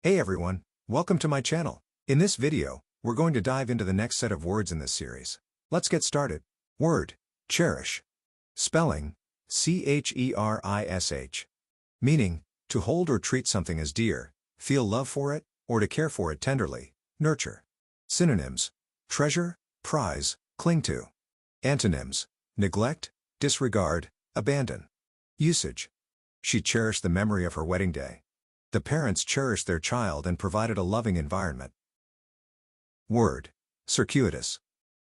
Hey everyone, welcome to my channel. In this video, we're going to dive into the next set of words in this series. Let's get started. Word, cherish. Spelling, C-H-E-R-I-S-H. Meaning, to hold or treat something as dear, feel love for it, or to care for it tenderly, nurture. Synonyms, treasure, prize, cling to. Antonyms, neglect, disregard, abandon. Usage. She cherished the memory of her wedding day. The parents cherished their child and provided a loving environment. Word, circuitous.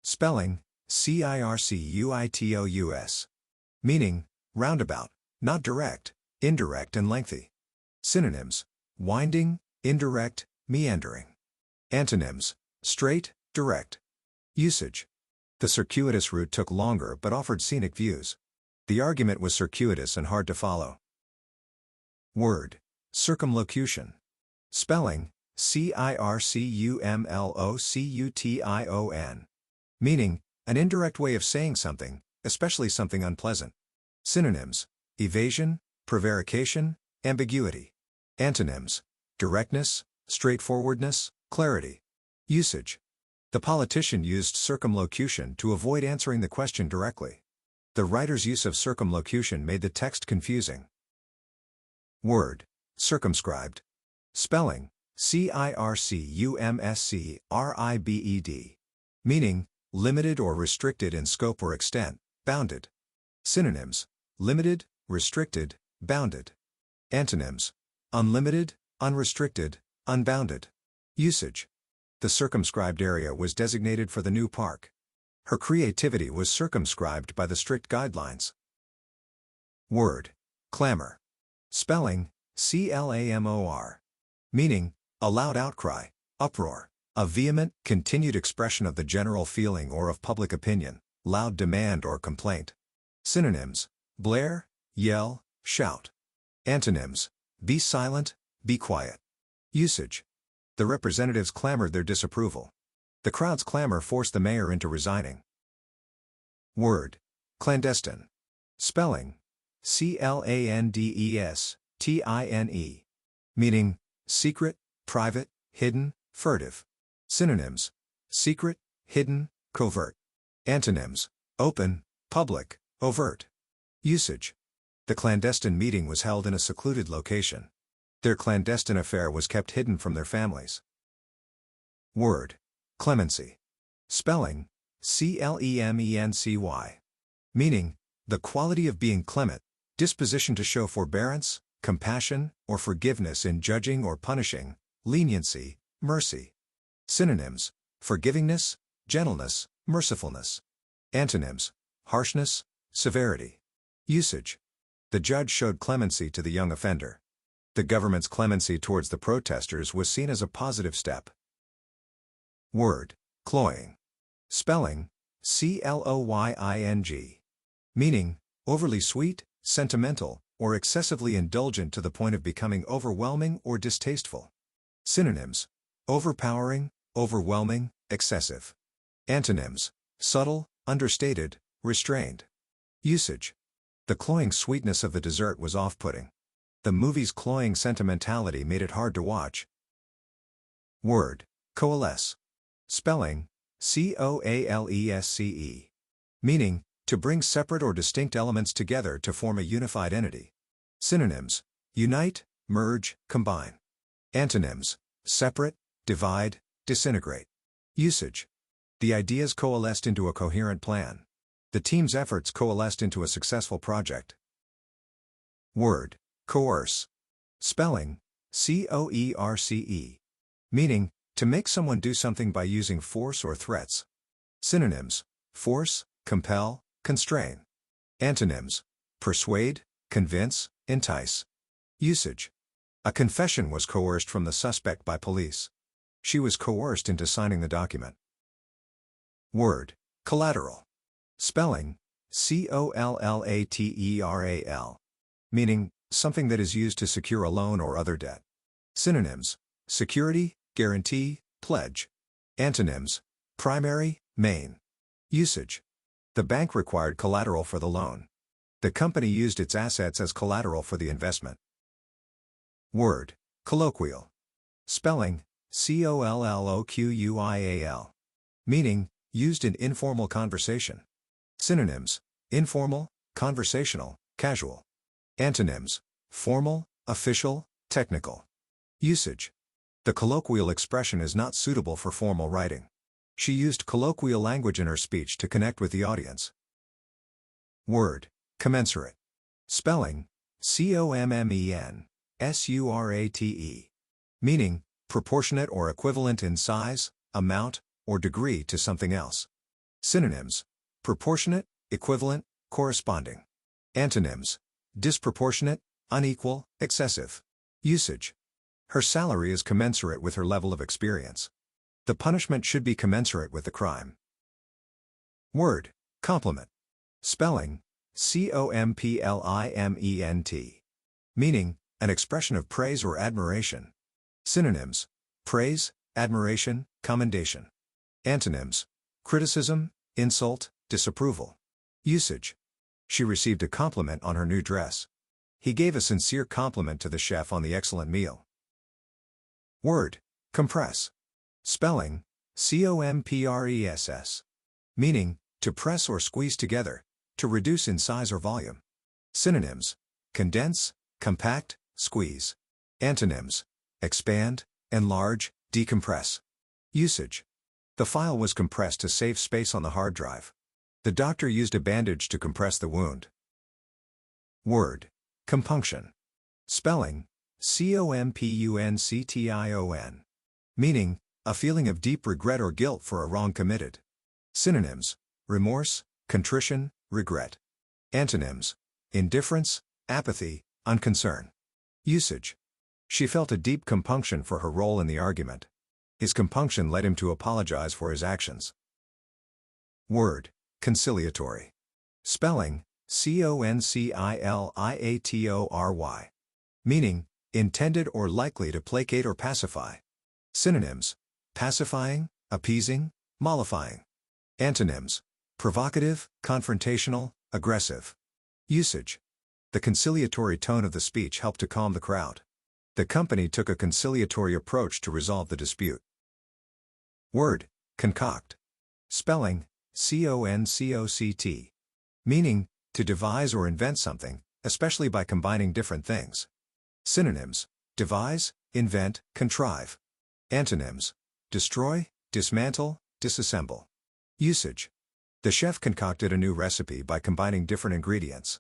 Spelling, C-I-R-C-U-I-T-O-U-S. Meaning, roundabout, not direct, indirect and lengthy. Synonyms, winding, indirect, meandering. Antonyms, straight, direct. Usage. The circuitous route took longer but offered scenic views. The argument was circuitous and hard to follow. Word, circumlocution. Spelling, C-I-R-C-U-M-L-O-C-U-T-I-O-N. Meaning, an indirect way of saying something, especially something unpleasant. Synonyms, evasion, prevarication, ambiguity. Antonyms, directness, straightforwardness, clarity. Usage. The politician used circumlocution to avoid answering the question directly. The writer's use of circumlocution made the text confusing. Word, circumscribed. Spelling, C-I-R-C-U-M-S-C-R-I-B-E-D. Meaning, limited or restricted in scope or extent, bounded. Synonyms, limited, restricted, bounded. Antonyms, unlimited, unrestricted, unbounded. Usage. The circumscribed area was designated for the new park. Her creativity was circumscribed by the strict guidelines. Word, clamor. Spelling, C-L-A-M-O-R. Meaning, a loud outcry, uproar, a vehement, continued expression of the general feeling or of public opinion, loud demand or complaint. Synonyms, blare, yell, shout. Antonyms, be silent, be quiet. Usage. The representatives clamored their disapproval. The crowd's clamor forced the mayor into resigning. Word, clandestine. Spelling, C-L-A-N-D-E-S-T-I-N-E. Meaning, secret, private, hidden, furtive. Synonyms, secret, hidden, covert. Antonyms, open, public, overt. Usage. The clandestine meeting was held in a secluded location. Their clandestine affair was kept hidden from their families. Word, clemency. Spelling, C-L-E-M-E-N-C-Y. Meaning, the quality of being clement, disposition to show forbearance, compassion, or forgiveness in judging or punishing, leniency, mercy. Synonyms, forgivingness, gentleness, mercifulness. Antonyms, harshness, severity. Usage. The judge showed clemency to the young offender. The government's clemency towards the protesters was seen as a positive step. Word, cloying. Spelling, C-L-O-Y-I-N-G. Meaning, overly sweet, sentimental, or excessively indulgent to the point of becoming overwhelming or distasteful. Synonyms, overpowering, overwhelming, excessive. Antonyms, subtle, understated, restrained. Usage. The cloying sweetness of the dessert was off-putting. The movie's cloying sentimentality made it hard to watch. Word, coalesce. Spelling, C-O-A-L-E-S-C-E. Meaning, to bring separate or distinct elements together to form a unified entity. Synonyms, unite, merge, combine. Antonyms, separate, divide, disintegrate. Usage. The ideas coalesced into a coherent plan. The team's efforts coalesced into a successful project. Word, coerce. Spelling, C-O-E-R-C-E. Meaning, to make someone do something by using force or threats. Synonyms, force, compel, constrain. Antonyms, persuade, convince, entice. Usage. A confession was coerced from the suspect by police. She was coerced into signing the document. Word, collateral. Spelling, C-O-L-L-A-T-E-R-A-L. Meaning, something that is used to secure a loan or other debt. Synonyms, security, guarantee, pledge. Antonyms, primary, main. Usage. The bank required collateral for the loan. The company used its assets as collateral for the investment. Word, colloquial. Spelling, colloquial. Meaning, used in informal conversation. Synonyms, informal, conversational, casual. Antonyms, formal, official, technical. Usage. The colloquial expression is not suitable for formal writing. She used colloquial language in her speech to connect with the audience. Word, commensurate. Spelling, commensurate. Meaning, proportionate or equivalent in size, amount, or degree to something else. Synonyms, proportionate, equivalent, corresponding. Antonyms, disproportionate, unequal, excessive. Usage. Her salary is commensurate with her level of experience. The punishment should be commensurate with the crime. Word, compliment. Spelling, compliment. Meaning, an expression of praise or admiration. Synonyms, praise, admiration, commendation. Antonyms, criticism, insult, disapproval. Usage. She received a compliment on her new dress. He gave a sincere compliment to the chef on the excellent meal. Word, compress. Spelling, compress. Meaning, to press or squeeze together, to reduce in size or volume. Synonyms, condense, compact, squeeze. Antonyms, expand, enlarge, decompress. Usage. The file was compressed to save space on the hard drive. The doctor used a bandage to compress the wound. Word, compunction. Spelling, compunction. Meaning, a feeling of deep regret or guilt for a wrong committed. Synonyms, remorse, contrition, regret. Antonyms, indifference, apathy, unconcern. Usage. She felt a deep compunction for her role in the argument. His compunction led him to apologize for his actions. Word, conciliatory. Spelling, conciliatory. Meaning, intended or likely to placate or pacify. Synonyms, pacifying, appeasing, mollifying. Antonyms, provocative, confrontational, aggressive. Usage. The conciliatory tone of the speech helped to calm the crowd. The company took a conciliatory approach to resolve the dispute. Word, concoct. Spelling, concoct. Meaning, to devise or invent something, especially by combining different things. Synonyms, devise, invent, contrive. Antonyms, destroy, dismantle, disassemble. Usage. The chef concocted a new recipe by combining different ingredients.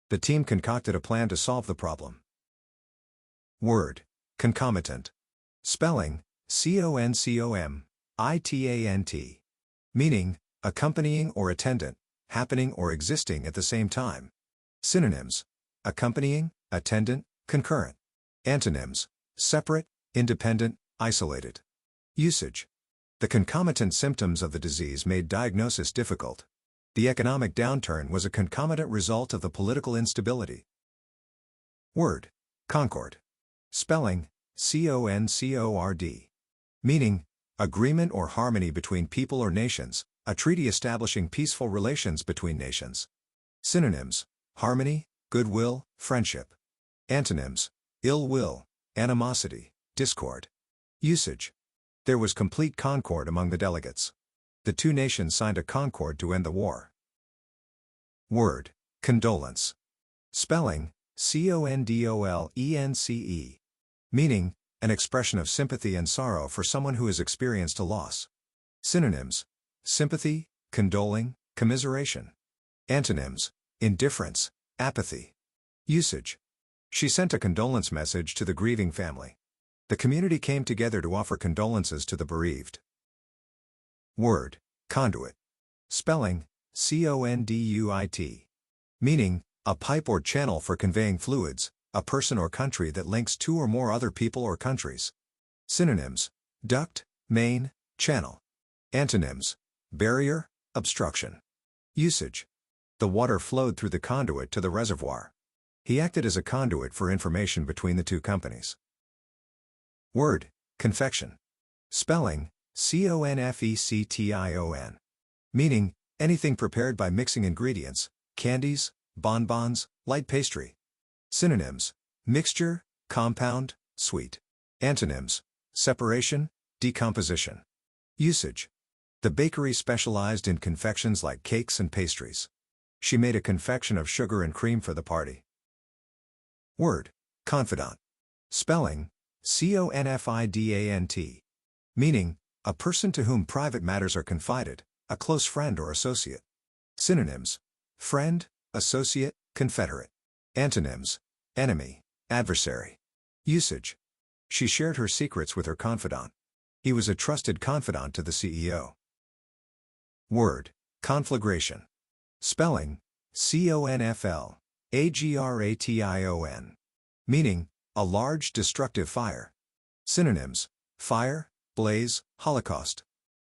The team concocted a plan to solve the problem. Word, concomitant. Spelling, concomitant. Meaning, accompanying or attendant, happening or existing at the same time. Synonyms, accompanying, attendant, concurrent. Antonyms, separate, independent, isolated. Usage. The concomitant symptoms of the disease made diagnosis difficult. The economic downturn was a concomitant result of the political instability. Word, concord. Spelling, concord. Meaning, agreement or harmony between people or nations, a treaty establishing peaceful relations between nations. Synonyms, harmony, goodwill, friendship. Antonyms, ill will, animosity, discord. Usage. There was complete concord among the delegates. The two nations signed a concord to end the war. Word, condolence. Spelling, condolence. Meaning, an expression of sympathy and sorrow for someone who has experienced a loss. Synonyms, sympathy, condoling, commiseration. Antonyms, indifference, apathy. Usage. She sent a condolence message to the grieving family. The community came together to offer condolences to the bereaved. Word, conduit. Spelling, conduit. Meaning, a pipe or channel for conveying fluids, a person or country that links two or more other people or countries. Synonyms, duct, main, channel. Antonyms, barrier, obstruction. Usage. The water flowed through the conduit to the reservoir. He acted as a conduit for information between the two companies. Word, confection. Spelling, confection. Meaning, anything prepared by mixing ingredients, candies, bonbons, light pastry. Synonyms, mixture, compound, sweet. Antonyms, separation, decomposition. Usage. The bakery specialized in confections like cakes and pastries. She made a confection of sugar and cream for the party. Word. Confidant. Spelling, confidant. Meaning, a person to whom private matters are confided, a close friend or associate. Synonyms: friend, associate, confederate. Antonyms: enemy, adversary. Usage. She shared her secrets with her confidant. He was a trusted confidant to the CEO. Word. Conflagration. Spelling, conflagration. Meaning, a large destructive fire. Synonyms: fire, blaze, holocaust.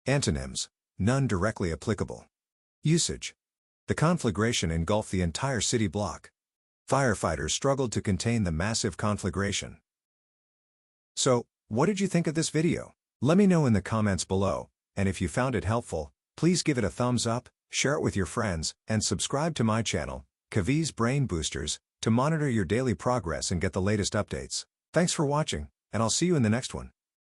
Antonyms: none directly applicable. Usage. The conflagration engulfed the entire city block. Firefighters struggled to contain the massive conflagration. So, what did you think of this video? Let me know in the comments below, and if you found it helpful, please give it a thumbs up, share it with your friends, and subscribe to my channel, Kavi's Brain Boosters, to monitor your daily progress and get the latest updates. Thanks for watching, and I'll see you in the next one.